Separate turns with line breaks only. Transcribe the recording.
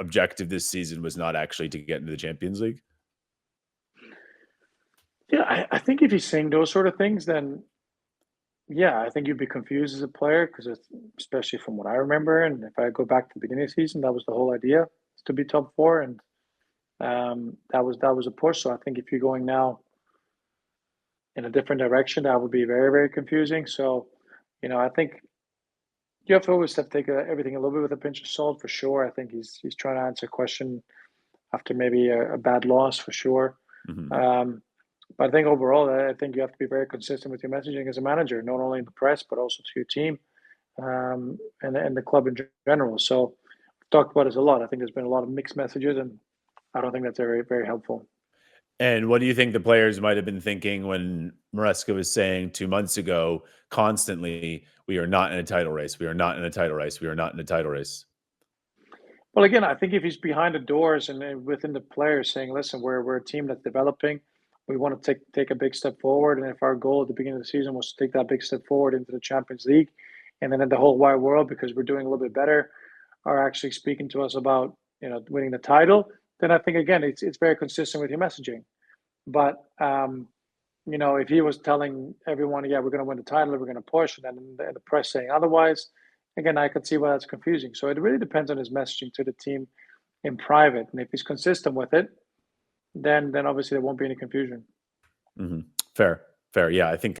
objective this season was not actually to get into the Champions League?
Yeah, I think if he's saying those sort of things, then yeah, I think you'd be confused as a player because especially from what I remember, and if I go back to the beginning of the season, that was the whole idea, is to be top four, and that was a push. So I think if you're going now in a different direction, that would be very, very confusing. So, I think you have to always have to take everything a little bit with a pinch of salt for sure. I think he's trying to answer a question after maybe a bad loss for sure.
Mhm.
But I think overall, I think you have to be very consistent with your messaging as a manager, not only in the press but also to your team, and the club in general. So we've talked about this a lot. I think there's been a lot of mixed messages, and I don't think that's very, very helpful.
And what do you think the players might have been thinking when Maresca was saying 2 months ago constantly, "We are not in a title race. We are not in a title race. We are not in a title race."
Well, again, I think if he's behind the doors and within the players saying, "Listen, we're a team that's developing. We want to take a big step forward, and if our goal at the beginning of the season was to take that big step forward into the Champions League, and then in the whole wide world because we're doing a little bit better, are actually speaking to us about winning the title," then I think again it's very consistent with your messaging. But if he was telling everyone, "Yeah, we're going to win the title, we're going to push," and then the press saying otherwise, again, I could see why that's confusing. So it really depends on his messaging to the team in private, and if he's consistent with it, then obviously there won't be any confusion.
Mhm. Fair, fair. Yeah, I think